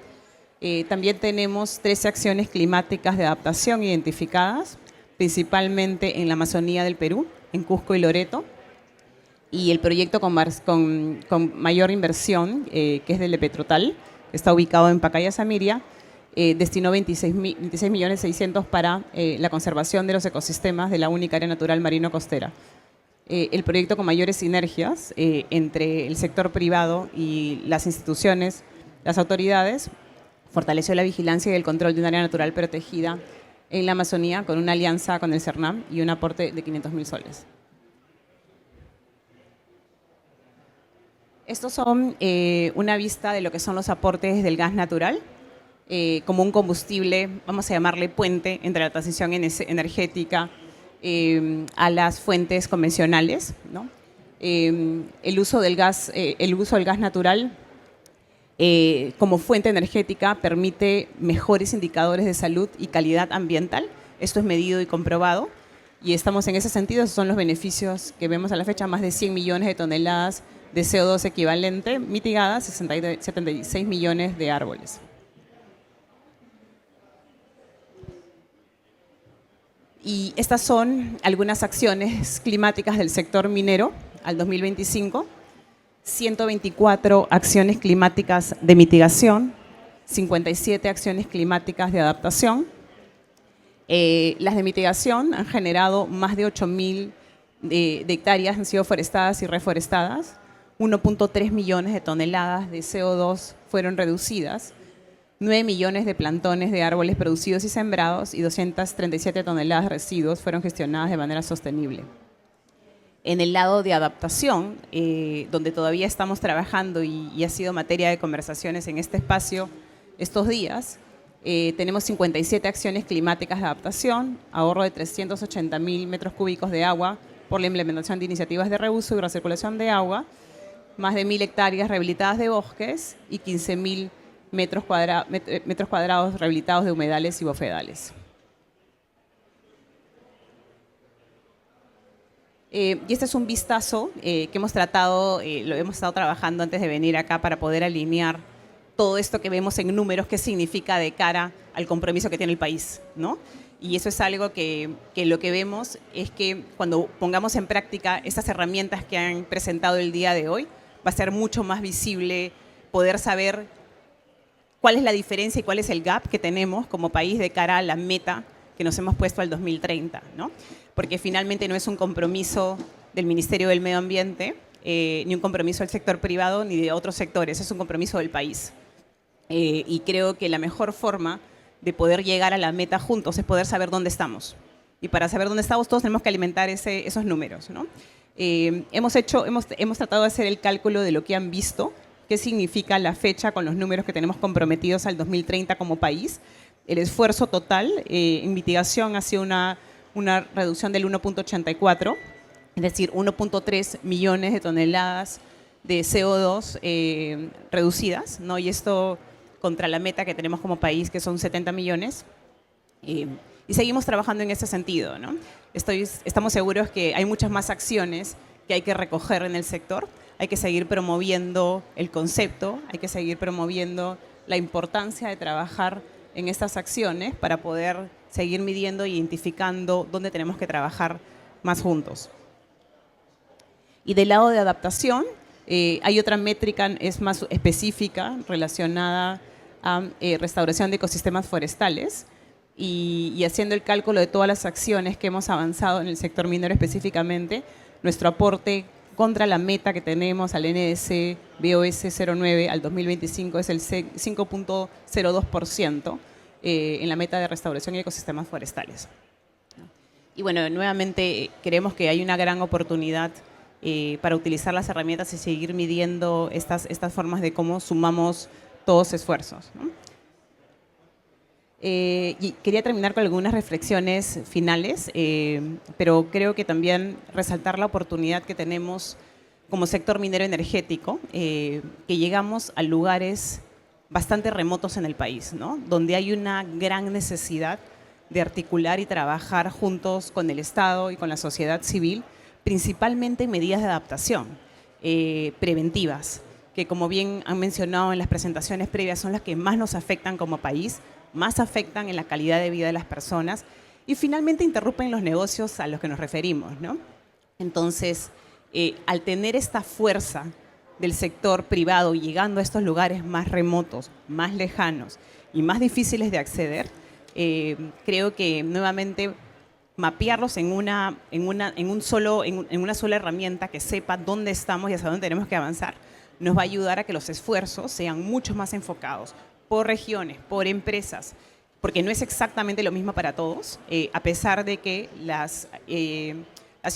También tenemos 13 acciones climáticas de adaptación identificadas, principalmente en la Amazonía del Perú, en Cusco y Loreto, y el proyecto con mayor inversión, que es del de Petrotal, que está ubicado en Pacaya, Samiria, destinó 26.600.000 para la conservación de los ecosistemas de la única área natural marino costera. El proyecto con mayores sinergias entre el sector privado y las instituciones, las autoridades, fortaleció la vigilancia y el control de un área natural protegida en la Amazonía con una alianza con el CERNAM y un aporte de 500.000 soles. Estos son una vista de lo que son los aportes del gas natural como un combustible, vamos a llamarle puente, entre la transición energética a las fuentes convencionales, ¿no? El uso del gas natural como fuente energética permite mejores indicadores de salud y calidad ambiental. Esto es medido y comprobado y estamos en ese sentido. Esos son los beneficios que vemos a la fecha: más de 100 millones de toneladas de CO2 equivalente mitigadas, 76 millones de árboles. Y estas son algunas acciones climáticas del sector minero al 2025. 124 acciones climáticas de mitigación, 57 acciones climáticas de adaptación. Las de mitigación han generado más de 8.000 de hectáreas, han sido forestadas y reforestadas. 1.3 millones de toneladas de CO2 fueron reducidas. 9 millones de plantones de árboles producidos y sembrados y 237 toneladas de residuos fueron gestionadas de manera sostenible. En el lado de adaptación, donde todavía estamos trabajando y ha sido materia de conversaciones en este espacio estos días, tenemos 57 acciones climáticas de adaptación, ahorro de 380.000 metros cúbicos de agua por la implementación de iniciativas de reuso y recirculación de agua, más de 1.000 hectáreas rehabilitadas de bosques y 15.000 metros cuadrados rehabilitados de humedales y bofedales. Y este es un vistazo que hemos tratado, lo hemos estado trabajando antes de venir acá para poder alinear todo esto que vemos en números, qué significa de cara al compromiso que tiene el país, ¿no? Y eso es algo que lo que vemos es que cuando pongamos en práctica estas herramientas que han presentado el día de hoy, va a ser mucho más visible poder saber cuál es la diferencia y cuál es el gap que tenemos como país de cara a la meta que nos hemos puesto al 2030, ¿no? Porque finalmente no es un compromiso del Ministerio del Medio Ambiente, ni un compromiso del sector privado, ni de otros sectores, es un compromiso del país. Y creo que la mejor forma de poder llegar a la meta juntos es poder saber dónde estamos. Y para saber dónde estamos, todos tenemos que alimentar esos números, ¿no? Hemos tratado de hacer el cálculo de lo que han visto, qué significa la fecha con los números que tenemos comprometidos al 2030 como país. El esfuerzo total en mitigación ha sido una reducción del 1.84, es decir, 1.3 millones de toneladas de CO2 reducidas, ¿no? Y esto contra la meta que tenemos como país, que son 70 millones. Y seguimos trabajando en ese sentido, ¿no? Estamos seguros que hay muchas más acciones que hay que recoger en el sector. Hay que seguir promoviendo el concepto, hay que seguir promoviendo la importancia de trabajar en estas acciones para poder seguir midiendo e identificando dónde tenemos que trabajar más juntos. Y del lado de adaptación, hay otra métrica, es más específica, relacionada a restauración de ecosistemas forestales y haciendo el cálculo de todas las acciones que hemos avanzado en el sector minero específicamente, nuestro aporte contra la meta que tenemos al NDC BOS 09 al 2025 es el 5.02% en la meta de restauración y ecosistemas forestales. Y bueno, nuevamente creemos que hay una gran oportunidad para utilizar las herramientas y seguir midiendo estas formas de cómo sumamos todos esfuerzos, ¿no? Y quería terminar con algunas reflexiones finales, pero creo que también resaltar la oportunidad que tenemos como sector minero energético, que llegamos a lugares bastante remotos en el país, ¿no? Donde hay una gran necesidad de articular y trabajar juntos con el Estado y con la sociedad civil, principalmente en medidas de adaptación preventivas, que como bien han mencionado en las presentaciones previas, son las que más nos afectan como país, más afectan en la calidad de vida de las personas y finalmente interrumpen los negocios a los que nos referimos, ¿no? Entonces, al tener esta fuerza del sector privado llegando a estos lugares más remotos, más lejanos y más difíciles de acceder, creo que nuevamente mapearlos en una sola herramienta que sepa dónde estamos y hacia dónde tenemos que avanzar, nos va a ayudar a que los esfuerzos sean mucho más enfocados por regiones, por empresas, porque no es exactamente lo mismo para todos, a pesar de que las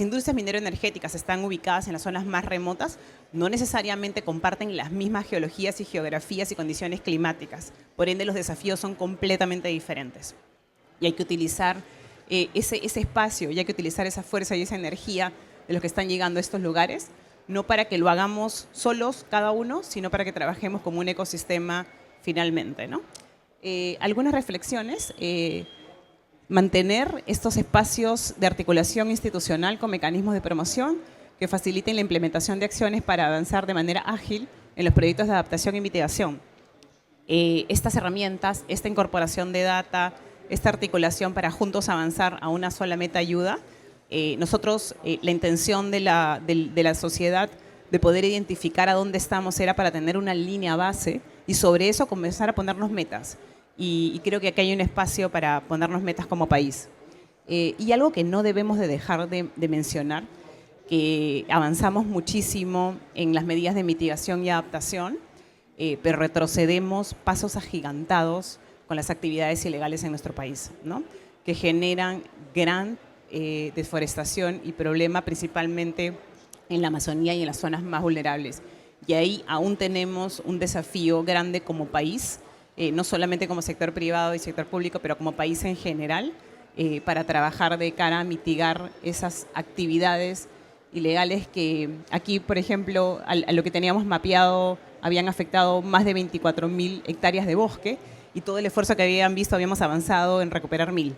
industrias minero-energéticas están ubicadas en las zonas más remotas, no necesariamente comparten las mismas geologías y geografías y condiciones climáticas. Por ende, los desafíos son completamente diferentes. Y hay que utilizar ese espacio, y hay que utilizar esa fuerza y esa energía de los que están llegando a estos lugares, no para que lo hagamos solos cada uno, sino para que trabajemos como un ecosistema finalmente, ¿no? Algunas reflexiones. Mantener estos espacios de articulación institucional con mecanismos de promoción que faciliten la implementación de acciones para avanzar de manera ágil en los proyectos de adaptación y mitigación. Estas herramientas, esta incorporación de data, esta articulación para juntos avanzar a una sola meta ayuda. Nosotros, la intención de la sociedad de poder identificar a dónde estamos era para tener una línea base y sobre eso comenzar a ponernos metas. Y creo que aquí hay un espacio para ponernos metas como país. Y algo que no debemos de dejar de mencionar, que avanzamos muchísimo en las medidas de mitigación y adaptación, pero retrocedemos pasos agigantados con las actividades ilegales en nuestro país, ¿no? Que generan gran deforestación y problema principalmente en la Amazonía y en las zonas más vulnerables. Y ahí aún tenemos un desafío grande como país, no solamente como sector privado y sector público, pero como país en general, para trabajar de cara a mitigar esas actividades ilegales que aquí, por ejemplo, a lo que teníamos mapeado, habían afectado más de 24.000 hectáreas de bosque y todo el esfuerzo que habían visto habíamos avanzado en recuperar 1.000.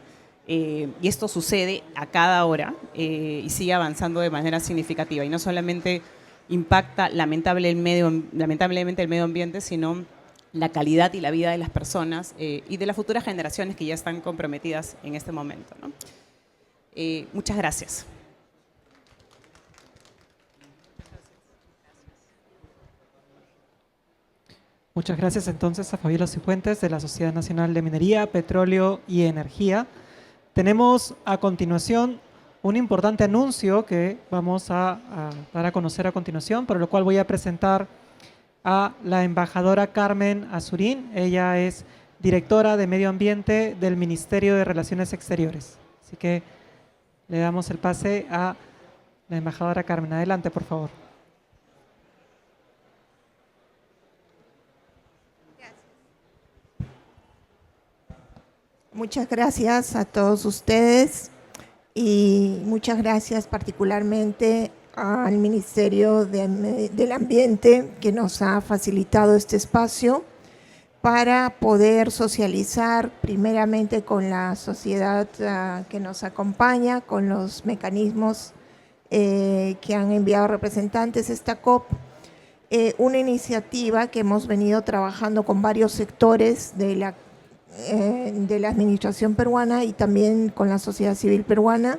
Y esto sucede a cada hora y sigue avanzando de manera significativa. Y no solamente impacta lamentablemente el medio ambiente, sino la calidad y la vida de las personas y de las futuras generaciones que ya están comprometidas en este momento, ¿no? Muchas gracias. Muchas gracias entonces a Fabiola Cifuentes de la Sociedad Nacional de Minería, Petróleo y Energía. Tenemos a continuación un importante anuncio que vamos a dar a conocer a continuación, por lo cual voy a presentar a la embajadora Carmen Azurín. Ella es directora de Medio Ambiente del Ministerio de Relaciones Exteriores. Así que le damos el pase a la embajadora Carmen. Adelante, por favor. Muchas gracias a todos ustedes y muchas gracias particularmente al Ministerio del Ambiente que nos ha facilitado este espacio para poder socializar primeramente con la sociedad que nos acompaña, con los mecanismos que han enviado representantes a esta COP, una iniciativa que hemos venido trabajando con varios sectores de la administración peruana y también con la sociedad civil peruana,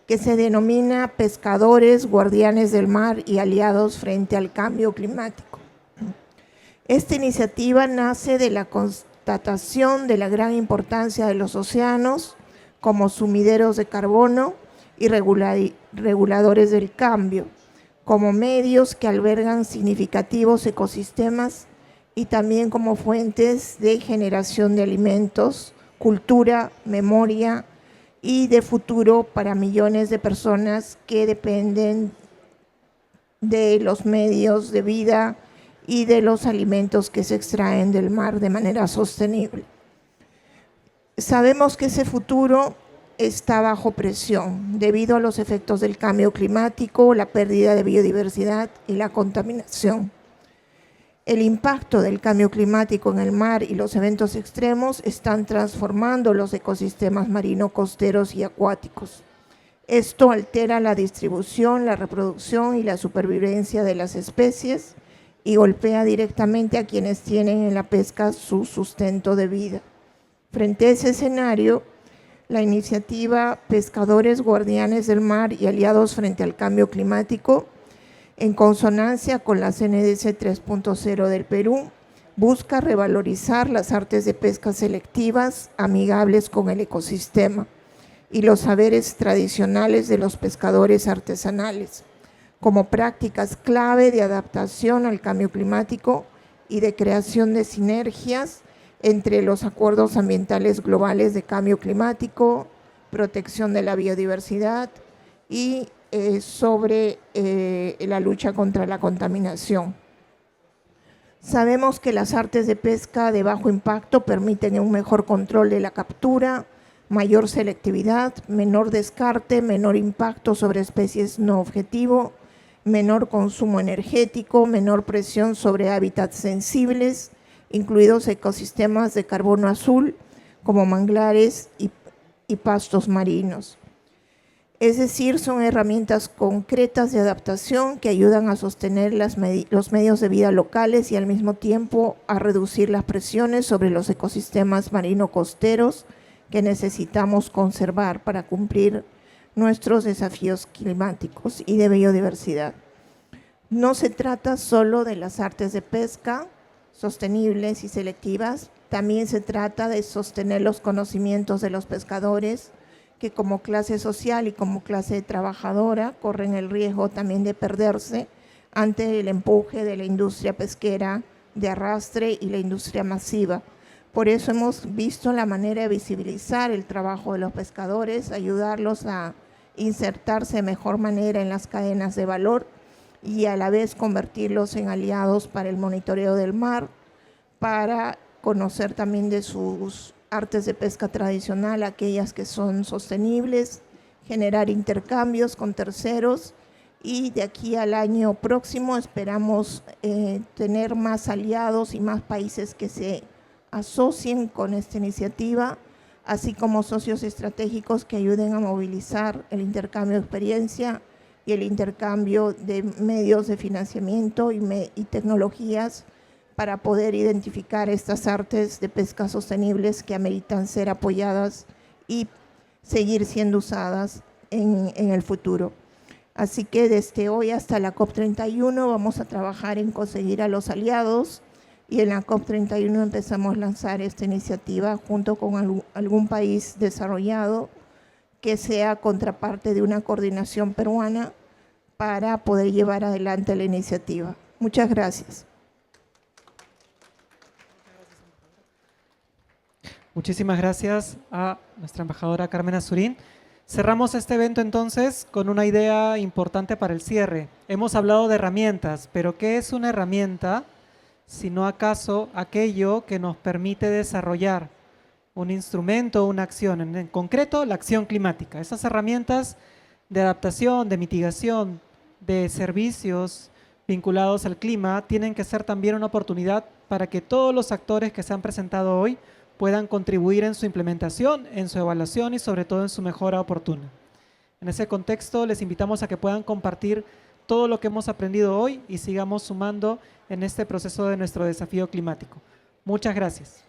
que se denomina Pescadores, Guardianes del Mar y Aliados frente al Cambio Climático. Esta iniciativa nace de la constatación de la gran importancia de los océanos como sumideros de carbono y reguladores del cambio, como medios que albergan significativos ecosistemas y también como fuentes de generación de alimentos, cultura, memoria y de futuro para millones de personas que dependen de los medios de vida y de los alimentos que se extraen del mar de manera sostenible. Sabemos que ese futuro está bajo presión debido a los efectos del cambio climático, la pérdida de biodiversidad y la contaminación. El impacto del cambio climático en el mar y los eventos extremos están transformando los ecosistemas marino, costeros y acuáticos. Esto altera la distribución, la reproducción y la supervivencia de las especies y golpea directamente a quienes tienen en la pesca su sustento de vida. Frente a ese escenario, la iniciativa Pescadores, Guardianes del Mar y Aliados frente al Cambio Climático, en consonancia con la CNDC 3.0 del Perú, busca revalorizar las artes de pesca selectivas amigables con el ecosistema y los saberes tradicionales de los pescadores artesanales, como prácticas clave de adaptación al cambio climático y de creación de sinergias entre los acuerdos ambientales globales de cambio climático, protección de la biodiversidad y sobre la lucha contra la contaminación. Sabemos que las artes de pesca de bajo impacto permiten un mejor control de la captura, mayor selectividad, menor descarte, menor impacto sobre especies no objetivo, menor consumo energético, menor presión sobre hábitats sensibles, incluidos ecosistemas de carbono azul como manglares y pastos marinos. Es decir, son herramientas concretas de adaptación que ayudan a sostener los medios de vida locales y al mismo tiempo a reducir las presiones sobre los ecosistemas marino-costeros que necesitamos conservar para cumplir nuestros desafíos climáticos y de biodiversidad. No se trata solo de las artes de pesca sostenibles y selectivas, también se trata de sostener los conocimientos de los pescadores que como clase social y como clase trabajadora corren el riesgo también de perderse ante el empuje de la industria pesquera de arrastre y la industria masiva. Por eso hemos visto la manera de visibilizar el trabajo de los pescadores, ayudarlos a insertarse de mejor manera en las cadenas de valor y a la vez convertirlos en aliados para el monitoreo del mar, para conocer también de sus artes de pesca tradicional, aquellas que son sostenibles, generar intercambios con terceros y de aquí al año próximo esperamos tener más aliados y más países que se asocien con esta iniciativa, así como socios estratégicos que ayuden a movilizar el intercambio de experiencia y el intercambio de medios de financiamiento y tecnologías para poder identificar estas artes de pesca sostenibles que ameritan ser apoyadas y seguir siendo usadas en el futuro. Así que desde hoy hasta la COP31 vamos a trabajar en conseguir a los aliados y en la COP31 empezamos a lanzar esta iniciativa junto con algún país desarrollado que sea contraparte de una coordinación peruana para poder llevar adelante la iniciativa. Muchas gracias. Muchísimas gracias a nuestra embajadora Carmen Azurín. Cerramos este evento entonces con una idea importante para el cierre. Hemos hablado de herramientas, pero ¿qué es una herramienta? Sino acaso aquello que nos permite desarrollar un instrumento o una acción, en concreto la acción climática. Esas herramientas de adaptación, de mitigación, de servicios vinculados al clima tienen que ser también una oportunidad para que todos los actores que se han presentado hoy puedan contribuir en su implementación, en su evaluación y sobre todo en su mejora oportuna. En ese contexto les invitamos a que puedan compartir todo lo que hemos aprendido hoy y sigamos sumando en este proceso de nuestro desafío climático. Muchas gracias.